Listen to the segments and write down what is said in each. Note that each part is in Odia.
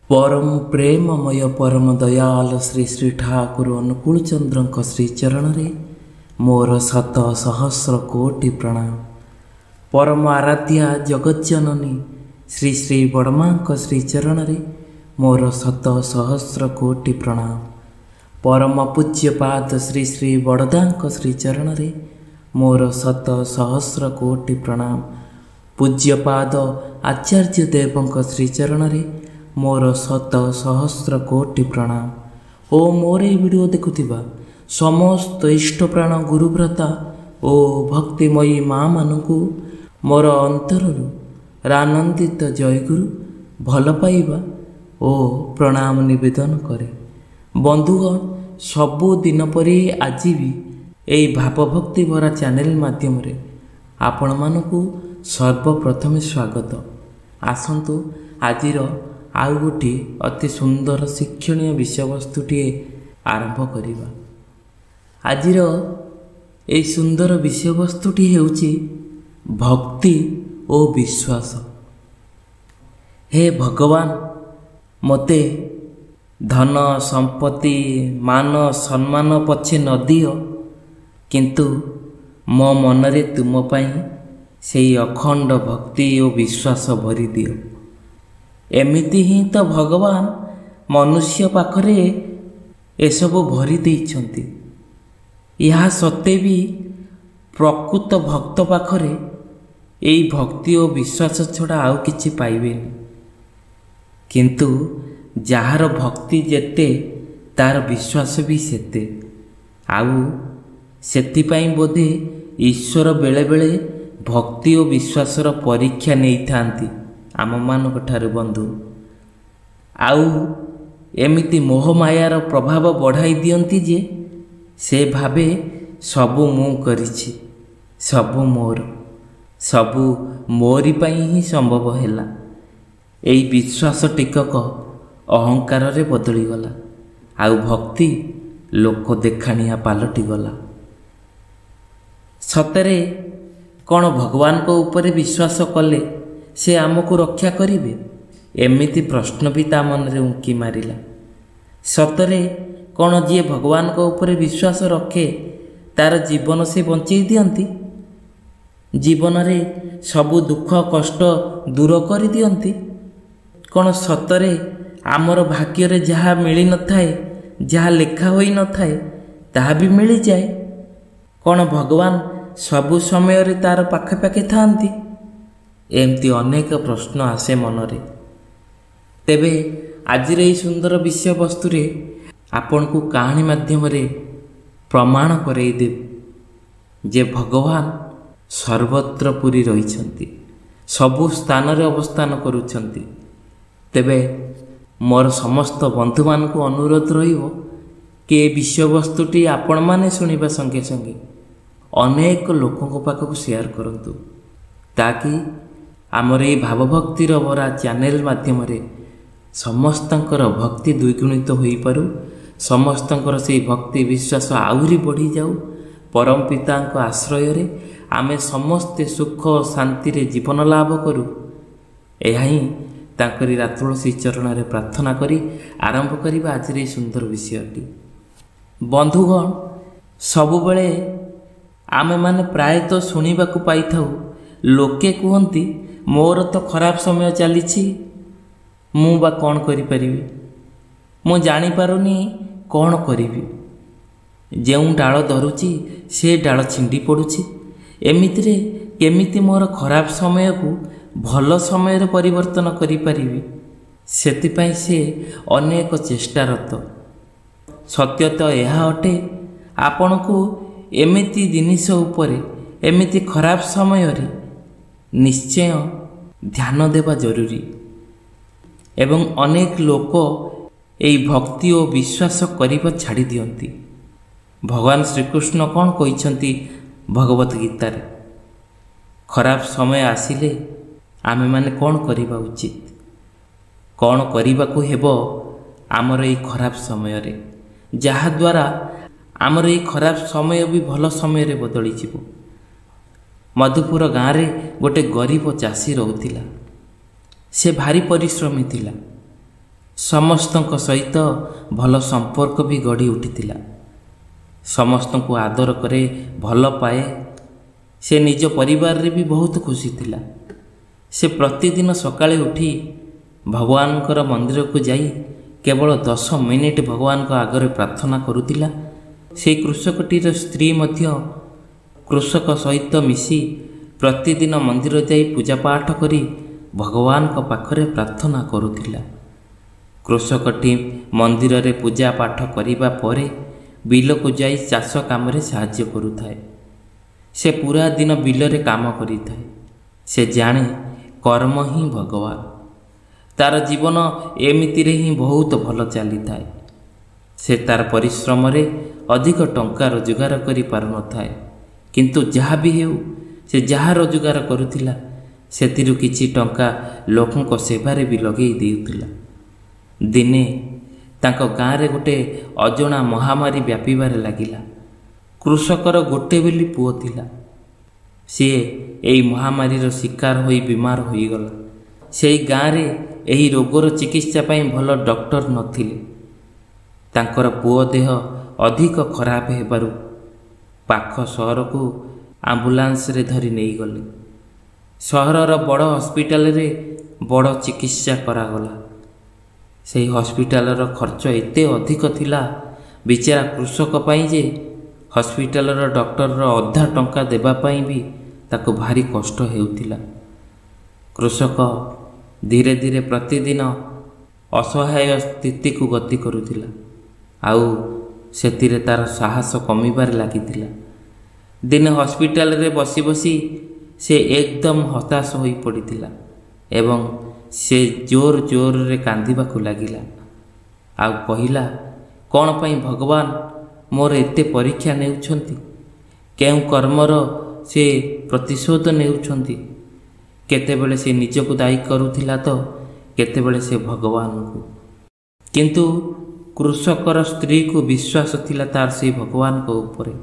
परम प्रेममय परम दयाल श्री श्री ठाकुर अनुकूल चंद्र श्रीचरण मोर शत सहस्र कोटि प्रणाम। परम आराध्या जगज्जननी श्री श्री बड़मा श्रीचरण मोर शत सहस्र कोटि प्रणाम। परम पूज्यपाद श्री श्री बड़दा श्रीचरण मोर शत सहस्र कोटि प्रणाम। पूज्यपाद आचार्य देव श्रीचरण मोर शत सहस्र कोटि प्रणाम। ओ मोर ये वीडियो देखुथिबा समस्त इष्टप्राण गुरुव्रता ओ भक्तिमयी माँ मानकु मोर अंतररु रानंदित जयगुरु भल पाइबा ओ प्रणाम निवेदन करे। बंधुगण सबु दिन परि आज भी यही भावभक्ति भरा चैनल माध्यम आपण मानकु सर्वप्रथमे स्वागत। आसंतु आजिर आउ गोटे अति सुंदर शिक्षणीय विषयवस्तुटे आरंभ करिबा। आजिर ए सुंदर विषयवस्तुटी हेउची भक्ति ओ विश्वास। हे भगवान मते धन संपत्ति मान सम्मान पछे न दियो, किंतु मो मनरे तुम पई सेई अखंड भक्ति ओ विश्वास भरी दियो। एमिति ही तो भगवान मनुष्य पाखरे एसबु भरी देइछंती। यह सत्य भी प्रकृत भक्त पाखरे एई भक्ति और विश्वास छड़ा आउ किछि पाइबेनी। किंतु जहार भक्ति जेते तार विश्वास भी सेते। आउ सेति पई बोधे ईश्वर बेले बेले भक्ति और विश्वासर परीक्षा नहीं थांती आम मानक ठारू। बंधु आउ एमिति मोहमायार प्रभाव बढ़ाई दियंती जे से भावे सबु मु करिछि, सबु मोर, सबु मोरी पई ही संभव हैला। एई विश्वास टिकक अहंकार रे बदली गला। आउ भक्ति लोक देखाणिया पालटी गला। सतरे कौन भगवान को ऊपर विश्वास कले से आमको रक्षा करिवे? एमिति प्रश्न भी ता मन रे उंकी मारिला। सतरे कौन जी भगवान को ऊपर विश्वास रखे तार जीवन से बंचई दियंती? जीवन रे सबु दुख कष्ट दूर कर दियंती? कौन सतरे आमर भाग्य रे जहा मिली न थाए, जहा लेखा होई न थाए ताहा भी मिली जाए? कौन भगवान सबु समय रे तार पाखे पाखे थांती? एमती अनेक प्रश्न आसे मनरे। तेबे आजिर यही सुंदर विषय वस्तु रे आपण को कहानी माध्यम रे प्रमाण करई देव जे भगवान सर्वत्र पूरी रहिछंती, सबु स्थान रे अवस्थान करूछंती। तेबे मोर समस्त बंधु मान को अनुरोध रहिबो कि विषय वस्तुटी आपण माने सुनिबा संगे संगे अनेक लोकों पाखक शेयर करंतु, ताकि आमर ये भावभक्तिर भरा चैनल माध्यम समस्तंकर भक्ति द्विगुणित हो पारु, समस्तंकर से भक्ति विश्वास आहुरी बढ़ी जाऊ। परम पिता आश्रय रे आमे समस्ते सुख शांति रे जीवन लाभ करू। यह ही तांकरी रातुल श्री चरण रे प्रार्थना करी आरंभ करिबा आज रे सुंदर विषयटी। बंधुगण सबुबेले आमे माने प्राय तो सुनिबा को पाई थाउ, लोके कहती मोर तो खराब समय चली मु बा कौन करि परिबी, मु जानी पारुनी कौन करिबी। जेउ डाल धरुची से डाल छिंडी पड़ुची। एमिति रे केमिति मोर खराब समय को भल समय रे परिवर्तन करि परिबी, सेति पई से अनेक चेष्टारत। सत्य तो यह अटे आपण को एमिति जिनिस उपरे एमिति खराब समय रे निश्चय ध्यान देवा जरूरी। एवं अनेक लोक यही भक्ति और विश्वास करिबा छाड़ी दियंती। भगवान श्रीकृष्ण कौन कहिछंती भगवत गीता रे? खराब समय आसिले आमे माने कौन करिबा उचित, कौन करिबा को हेबो आमर एई खराब समय रे, जहा द्वारा आमर एई खराब समय भी भल समय रे बदली जिवो। मधुपुर गाँव में गोटे गरीब चाषी रोला। से भारी परिश्रमी थिला। ସମସ୍ତଙ୍କ ସହିତ ଭଲ ସମ୍ପର୍କ ବି ଗଢ଼ି ଉଠିଥିଲା। ସମସ୍ତଙ୍କୁ ଆଦର କରେ, ଭଲ ପାଏ। ସେ ନିଜ ପରିବାରରେ ବି ବହୁତ ଖୁସି ଥିଲା। ସେ ପ୍ରତିଦିନ ସକାଳେ ଉଠି ଭଗବାନଙ୍କର ମନ୍ଦିରକୁ ଯାଇ କେବଳ 10 ମିନିଟ୍ ଭଗବାନଙ୍କ ଆଗରେ ପ୍ରାର୍ଥନା କରୁଥିଲା। ସେହି କୃଷକଟିର ସ୍ତ୍ରୀ ମଧ୍ୟ କୃଷକ ସହିତ ମିଶି ପ୍ରତିଦିନ ମନ୍ଦିର ଯାଇ ପୂଜାପାଠ କରି ଭଗବାନଙ୍କ ପାଖରେ ପ୍ରାର୍ଥନା କରୁଥିଲା। କୃଷକଟି ମନ୍ଦିରରେ ପୂଜାପାଠ କରିବା ପରେ ବିଲକୁ ଯାଇ ଚାଷ କାମରେ ସାହାଯ୍ୟ କରୁଥାଏ। ସେ ପୁରା ଦିନ ବିଲରେ କାମ କରିଥାଏ। ସେ ଜାଣେ କର୍ମ ହିଁ ଭଗବାନ। ତାର ଜୀବନ ଏମିତିରେ ହିଁ ବହୁତ ଭଲ ଚାଲିଥାଏ। ସେ ତାର ପରିଶ୍ରମରେ ଅଧିକ ଟଙ୍କା ରୋଜଗାର କରିପାରୁନଥାଏ, କିନ୍ତୁ ଯାହା ବି ହେଉ ସେ ଯାହା ରୋଜଗାର କରୁଥିଲା ସେଥିରୁ କିଛି ଟଙ୍କା ଲୋକଙ୍କ ସେବାରେ ବି ଲଗେଇ ଦେଉଥିଲା। ଦିନେ ତାଙ୍କ ଗାଁରେ ଗୋଟେ ଅଜଣା ମହାମାରୀ ବ୍ୟାପିବାରେ ଲାଗିଲା। କୃଷକର ଗୋଟେ ବୋଲି ପୁଅ ଥିଲା। ସିଏ ଏହି ମହାମାରୀର ଶିକାର ହୋଇ ବିମାର ହୋଇଗଲା। ସେହି ଗାଁରେ ଏହି ରୋଗର ଚିକିତ୍ସା ପାଇଁ ଭଲ ଡକ୍ଟର ନଥିଲେ। ତାଙ୍କର ପୁଅ ଦେହ ଅଧିକ ଖରାପ ହେବାରୁ ପାଖ ସହରକୁ ଆମ୍ବୁଲାନ୍ସରେ ଧରି ନେଇଗଲେ। ସହରର ବଡ଼ ହସ୍ପିଟାଲରେ ବଡ଼ ଚିକିତ୍ସା କରାଗଲା। ସେହି ହସ୍ପିଟାଲର ଖର୍ଚ୍ଚ ଏତେ ଅଧିକ ଥିଲା ବିଚରା କୃଷକ ପାଇଁ ଯେ ହସ୍ପିଟାଲର ଡକ୍ଟରର ଅଧା ଟଙ୍କା ଦେବା ପାଇଁ ବି ତାକୁ ଭାରି କଷ୍ଟ ହେଉଥିଲା। କୃଷକ ଧୀରେ ଧୀରେ ପ୍ରତିଦିନ ଅସହାୟ ସ୍ଥିତିକୁ ଗତି କରୁଥିଲା, ଆଉ ସେଥିରେ ତାର ସାହସ କମିବାରେ ଲାଗିଥିଲା। ଦିନେ ହସ୍ପିଟାଲରେ ବସି ବସି ସେ ଏକଦମ ହତାଶ ହୋଇପଡ଼ିଥିଲା ଏବଂ ସେ ଜୋର ଜୋରରେ କାନ୍ଦିବାକୁ ଲାଗିଲା। ଆଉ କହିଲା, କ'ଣ ପାଇଁ ଭଗବାନ ମୋର ଏତେ ପରୀକ୍ଷା ନେଉଛନ୍ତି? କେଉଁ କର୍ମର ସେ ପ୍ରତିଶୋଧ ନେଉଛନ୍ତି? କେତେବେଳେ ସେ ନିଜକୁ ଦାୟୀ କରୁଥିଲା ତ କେତେବେଳେ ସେ ଭଗବାନଙ୍କୁ। କିନ୍ତୁ କୃଷକର ସ୍ତ୍ରୀକୁ ବିଶ୍ୱାସ ଥିଲା ତାର ସେହି ଭଗବାନଙ୍କ ଉପରେ।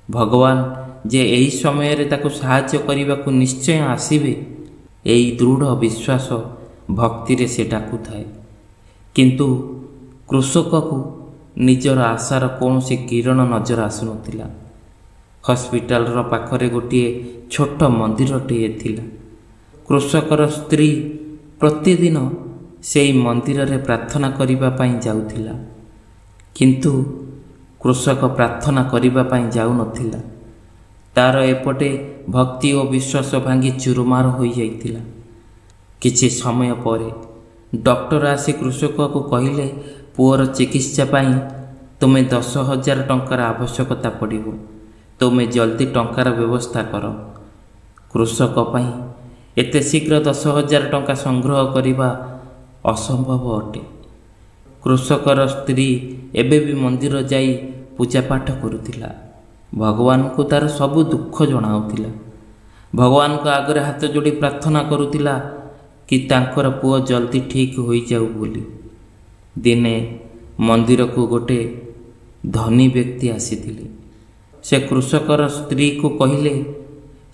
ଭଗବାନ ଯେ ଏହି ସମୟରେ ତାକୁ ସାହାଯ୍ୟ କରିବାକୁ ନିଶ୍ଚୟ ଆସିବେ, ଏହି ଦୃଢ଼ ବିଶ୍ୱାସ ଭକ୍ତିରେ ସେ ଡାକୁଥାଏ। କିନ୍ତୁ କୃଷକକୁ ନିଜର ଆଶାର କୌଣସି କିରଣ ନଜର ଆସୁନଥିଲା। ହସ୍ପିଟାଲର ପାଖରେ ଗୋଟିଏ ଛୋଟ ମନ୍ଦିରଟିଏ ଥିଲା। କୃଷକର ସ୍ତ୍ରୀ ପ୍ରତିଦିନ ସେହି ମନ୍ଦିରରେ ପ୍ରାର୍ଥନା କରିବା ପାଇଁ ଯାଉଥିଲା, କିନ୍ତୁ କୃଷକ ପ୍ରାର୍ଥନା କରିବା ପାଇଁ ଯାଉନଥିଲା। ତାର ଏପଟେ ଭକ୍ତି ଓ ବିଶ୍ୱାସ ଭାଙ୍ଗି ଚୁରୁମାର ହୋଇଯାଇଥିଲା। କିଛି ସମୟ ପରେ ଡକ୍ଟର ଆସି କୃଷକକୁ କହିଲେ, ପୁଅର ଚିକିତ୍ସା ପାଇଁ ତୁମେ 10,000 ଟଙ୍କାର ଆବଶ୍ୟକତା ପଡ଼ିବ। ତୁମେ ଜଲ୍ଦି ଟଙ୍କାର ବ୍ୟବସ୍ଥା କର। କୃଷକ ପାଇଁ ଏତେ ଶୀଘ୍ର 10,000 ଟଙ୍କା ସଂଗ୍ରହ କରିବା ଅସମ୍ଭବ ଅଟେ। କୃଷକର ସ୍ତ୍ରୀ ଏବେ ବି ମନ୍ଦିର ଯାଇ ପୂଜାପାଠ କରୁଥିଲା। ଭଗବାନଙ୍କୁ ତାର ସବୁ ଦୁଃଖ ଜଣାଉଥିଲା। ଭଗବାନଙ୍କ ଆଗରେ ହାତ ଯୋଡ଼ି ପ୍ରାର୍ଥନା କରୁଥିଲା କି ତାଙ୍କର ପୁଅ ଜଲ୍ଦି ଠିକ୍ ହୋଇଯାଉ ବୋଲି। ଦିନେ ମନ୍ଦିରକୁ ଗୋଟେ ଧନୀ ବ୍ୟକ୍ତି ଆସିଥିଲେ। ସେ କୃଷକର ସ୍ତ୍ରୀକୁ କହିଲେ,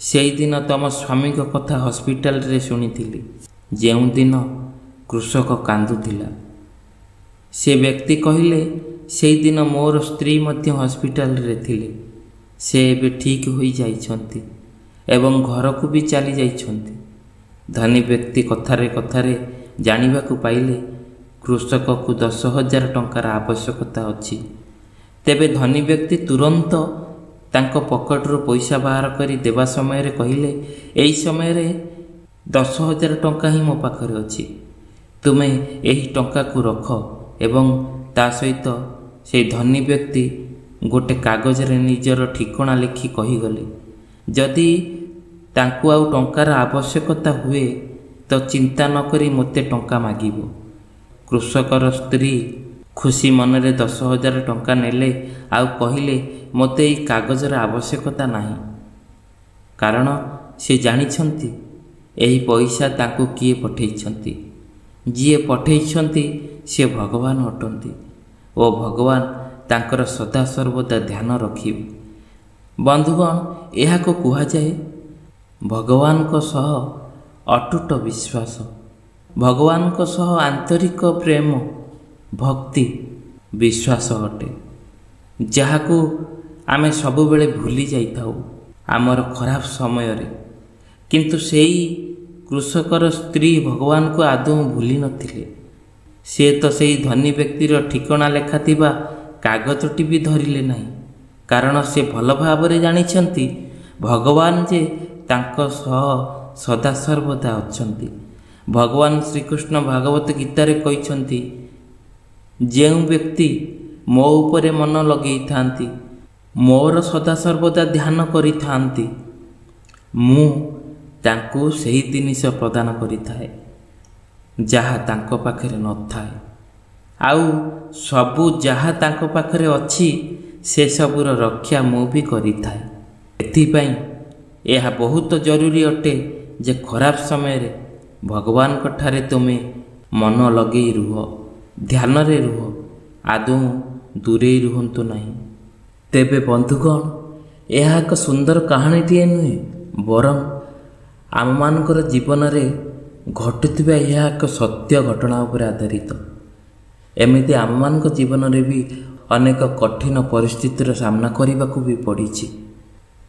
ସେଇଦିନ ତମ ସ୍ୱାମୀଙ୍କ କଥା ହସ୍ପିଟାଲରେ ଶୁଣିଥିଲି, ଯେଉଁଦିନ କୃଷକ କାନ୍ଦୁଥିଲା। ସେ ବ୍ୟକ୍ତି କହିଲେ, ସେଇଦିନ ମୋର ସ୍ତ୍ରୀ ମଧ୍ୟ ହସ୍ପିଟାଲରେ ଥିଲେ। ସେ ଏବେ ଠିକ୍ ହୋଇଯାଇଛନ୍ତି ଏବଂ ଘରକୁ ବି ଚାଲି ଯାଇଛନ୍ତି। ଧନୀ ବ୍ୟକ୍ତି କଥାରେ କଥାରେ ଜାଣିବାକୁ ପାଇଲେ କୃଷକକୁ 10,000 ଟଙ୍କାର ଆବଶ୍ୟକତା ଅଛି। ତେବେ ଧନୀ ବ୍ୟକ୍ତି ତୁରନ୍ତ ତାଙ୍କ ପକେଟରୁ ପଇସା ବାହାର କରି ଦେବା ସମୟରେ କହିଲେ, ଏହି ସମୟରେ 10,000 ଟଙ୍କା ହିଁ ମୋ ପାଖରେ ଅଛି। ତୁମେ ଏହି ଟଙ୍କାକୁ ରଖ। ଏବଂ ତା ସହିତ ସେହି ଧନୀ ବ୍ୟକ୍ତି ଗୋଟେ କାଗଜରେ ନିଜର ଠିକଣା ଲେଖି କହିଗଲେ, ଯଦି ତାଙ୍କୁ ଆଉ ଟଙ୍କାର ଆବଶ୍ୟକତା ହୁଏ ତ ଚିନ୍ତା ନ କରି ମୋତେ ଟଙ୍କା ମାଗିବ। କୃଷକର ସ୍ତ୍ରୀ ଖୁସି ମନରେ 10,000 ଟଙ୍କା ନେଲେ ଆଉ କହିଲେ, ମୋତେ ଏହି କାଗଜର ଆବଶ୍ୟକତା ନାହିଁ, କାରଣ ସେ ଜାଣିଛନ୍ତି ଏହି ପଇସା ତାଙ୍କୁ କିଏ ପଠେଇଛନ୍ତି। ଯିଏ ପଠେଇଛନ୍ତି ସେ ଭଗବାନ ଅଟନ୍ତି ଓ ଭଗବାନ ତାଙ୍କର ସଦାସର୍ବଦା ଧ୍ୟାନ ରଖିବେ। ବନ୍ଧୁଗଣ, ଏହାକୁ କୁହାଯାଏ ଭଗବାନଙ୍କ ସହ ଅଟୁଟ ବିଶ୍ୱାସ। ଭଗବାନଙ୍କ ସହ ଆନ୍ତରିକ ପ୍ରେମ, ଭକ୍ତି, ବିଶ୍ୱାସ ଅଟେ, ଯାହାକୁ ଆମେ ସବୁବେଳେ ଭୁଲି ଯାଇଥାଉ ଆମର ଖରାପ ସମୟରେ। କିନ୍ତୁ ସେଇ କୃଷକର ସ୍ତ୍ରୀ ଭଗବାନଙ୍କୁ ଆଦୌ ଭୁଲି ନଥିଲେ। ସେ ତ ସେଇ ଧନୀ ବ୍ୟକ୍ତିର ଠିକଣା ଲେଖାଥିବା କାଗଜଟି ବି ଧରିଲେ ନାହିଁ, କାରଣ ସେ ଭଲ ଭାବରେ ଜାଣିଛନ୍ତି ଭଗବାନ ଯେ ତାଙ୍କ ସହ ସଦାସର୍ବଦା ଅଛନ୍ତି। ଭଗବାନ ଶ୍ରୀକୃଷ୍ଣ ଭାଗବତ ଗୀତାରେ କହିଛନ୍ତି, ଯେଉଁ ବ୍ୟକ୍ତି ମୋ ଉପରେ ମନ ଲଗେଇଥାନ୍ତି, ମୋର ସଦାସର୍ବଦା ଧ୍ୟାନ କରିଥାନ୍ତି, ମୁଁ ତାଙ୍କୁ ସେହି ଜିନିଷ ପ୍ରଦାନ କରିଥାଏ ଯାହା ତାଙ୍କ ପାଖରେ ନଥାଏ। ଆଉ ସବୁ ଯାହା ତାଙ୍କ ପାଖରେ ଅଛି ସେସବୁର ରକ୍ଷା ମୁଁ ବି କରିଥାଏ। ଏଥିପାଇଁ ଏହା ବହୁତ ଜରୁରୀ ଅଟେ ଯେ ଖରାପ ସମୟରେ ଭଗବାନଙ୍କ ଠାରେ ତୁମେ ମନ ଲଗେଇ ରୁହ, ଧ୍ୟାନରେ ରୁହ, ଆଦୌ ଦୂରେଇ ରୁହନ୍ତୁ ନାହିଁ। ତେବେ ବନ୍ଧୁଗଣ, ଏହା ଏକ ସୁନ୍ଦର କାହାଣୀଟିଏ ନୁହେଁ, ବରଂ ଆମମାନଙ୍କର ଜୀବନରେ ଘଟୁଥିବା ଏହା ଏକ ସତ୍ୟ ଘଟଣା ଉପରେ ଆଧାରିତ। ଏମିତି ଆମମାନଙ୍କ ଜୀବନରେ ବି ଅନେକ କଠିନ ପରିସ୍ଥିତିର ସାମ୍ନା କରିବାକୁ ବି ପଡ଼ିଛି।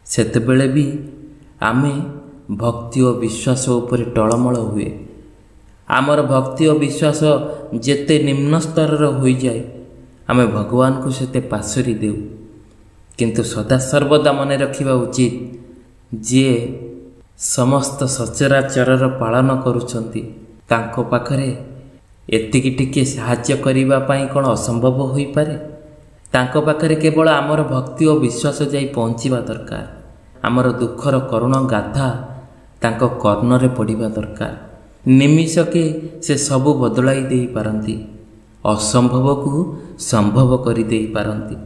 ସେତେବେଳେ ବି ଆମେ ଭକ୍ତି ଓ ବିଶ୍ୱାସ ଉପରେ ଟଳମଳ ହୁଏ। ଆମର ଭକ୍ତି ଓ ବିଶ୍ୱାସ ଯେତେ ନିମ୍ନ ସ୍ତରର ହୋଇଯାଏ, ଆମେ ଭଗବାନଙ୍କୁ ସେତେ ପାଶୋରି ଦେଉ। କିନ୍ତୁ ସଦାସର୍ବଦା ମନେ ରଖିବା ଉଚିତ, ଯିଏ ସମସ୍ତ ସଚରାଚରର ପାଳନ କରୁଛନ୍ତି, ତାଙ୍କ ପାଖରେ ଏତିକି ଟିକିଏ ସାହାଯ୍ୟ କରିବା ପାଇଁ କ'ଣ ଅସମ୍ଭବ ହୋଇପାରେ? ତାଙ୍କ ପାଖରେ କେବଳ ଆମର ଭକ୍ତି ଓ ବିଶ୍ୱାସ ଯାଇ ପହଞ୍ଚିବା ଦରକାର। ଆମର ଦୁଃଖର କରୁଣ ଗାଥା ତାଙ୍କ କର୍ଣ୍ଣରେ ପଡ଼ିବା ଦରକାର। ନିମିଷକେ ସେ ସବୁ ବଦଳାଇ ଦେଇପାରନ୍ତି, ଅସମ୍ଭବକୁ ସମ୍ଭବ କରିଦେଇପାରନ୍ତି।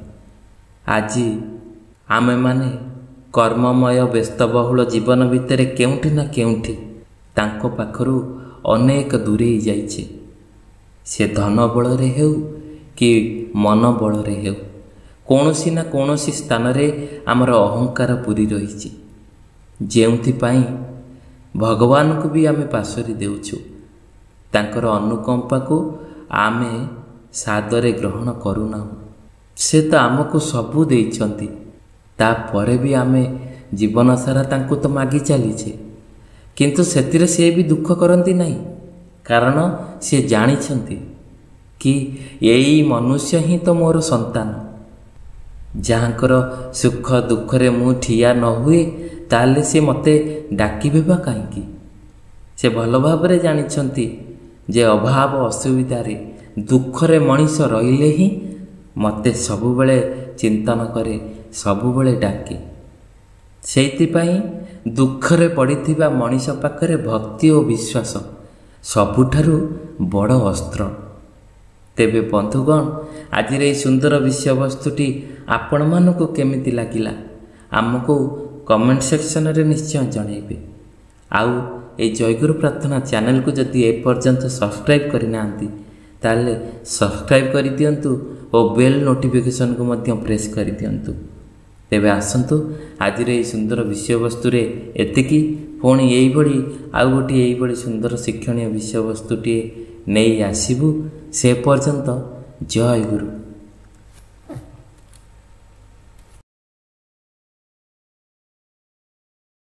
ଆଜି ଆମେମାନେ କର୍ମମୟ ବ୍ୟସ୍ତବହୁଳ ଜୀବନ ଭିତରେ କେଉଁଠି ନା କେଉଁଠି ତାଙ୍କ ପାଖରୁ ଅନେକ ଦୂରେଇ ଯାଇଛେ। ସେ ଧନ ବଳରେ ହେଉ କି ମନ ବଳରେ ହେଉ, କୌଣସି ନା କୌଣସି ସ୍ଥାନରେ ଆମର ଅହଙ୍କାର ପୂରି ରହିଛି, ଯେଉଁଥିପାଇଁ ଭଗବାନଙ୍କୁ ବି ଆମେ ପାଶୋରି ଦେଉଛୁ। ତାଙ୍କର ଅନୁକମ୍ପାକୁ ଆମେ ସାଦରେ ଗ୍ରହଣ କରୁନାହୁଁ। ସେ ତ ଆମକୁ ସବୁ ଦେଇଛନ୍ତି, ତାପରେ ବି ଆମେ ଜୀବନ ସାରା ତାଙ୍କୁ ତ ମାଗି ଚାଲିଛେ। କିନ୍ତୁ ସେଥିରେ ସେ ବି ଦୁଃଖ କରନ୍ତି ନାହିଁ, କାରଣ ସେ ଜାଣିଛନ୍ତି କି ଏଇ ମନୁଷ୍ୟ ହିଁ ତ ମୋର ସନ୍ତାନ। ଯାହାଙ୍କର ସୁଖ ଦୁଃଖରେ ମୁଁ ଠିଆ ନ ହୁଏ, ତାହେଲେ ସେ ମୋତେ ଡାକିବେ ବା କାହିଁକି? ସେ ଭଲ ଭାବରେ ଜାଣିଛନ୍ତି ଯେ ଅଭାବ ଅସୁବିଧାରେ ଦୁଃଖରେ ମଣିଷ ରହିଲେ ହିଁ ମୋତେ ସବୁବେଳେ ଚିନ୍ତନ କରେ, ସବୁବେଳେ ଡାକେ। ସେଇଥିପାଇଁ ଦୁଃଖରେ ପଡ଼ିଥିବା ମଣିଷ ପାଖରେ ଭକ୍ତି ଓ ବିଶ୍ୱାସ ସବୁଠାରୁ ବଡ଼ ଅସ୍ତ୍ର। ତେବେ ବନ୍ଧୁଗଣ, ଆଜିର ଏହି ସୁନ୍ଦର ବିଷୟବସ୍ତୁଟି ଆପଣମାନଙ୍କୁ କେମିତି ଲାଗିଲା ଆମକୁ କମେଣ୍ଟ ସେକ୍ସନରେ ନିଶ୍ଚୟ ଜଣାଇବେ। ଆଉ এই ଜୟଗୁରୁ ପ୍ରାର୍ଥନା ଚ୍ୟାନେଲକୁ ଯଦି ଏପର୍ଯ୍ୟନ୍ତ ସବସ୍କ୍ରାଇବ୍ କରିନାହାନ୍ତି, ତାହେଲେ ସବସ୍କ୍ରାଇବ୍ କରିଦିଅନ୍ତୁ ଓ ବେଲ୍ ନୋଟିଫିକେସନକୁ ମଧ୍ୟ ପ୍ରେସ୍ କରିଦିଅନ୍ତୁ। ତେବେ ଆସନ୍ତୁ ଆଜିର ଏହି ସୁନ୍ଦର ବିଷୟବସ୍ତୁରେ ଏତିକି। ପୁଣି ଏଇଭଳି ଆଉ ଗୋଟିଏ ଏଇଭଳି ସୁନ୍ଦର ଶିକ୍ଷଣୀୟ ବିଷୟବସ୍ତୁଟିଏ ନେଇ ଆସିବୁ। ସେ ପର୍ଯ୍ୟନ୍ତ ଜୟ ଗୁରୁ।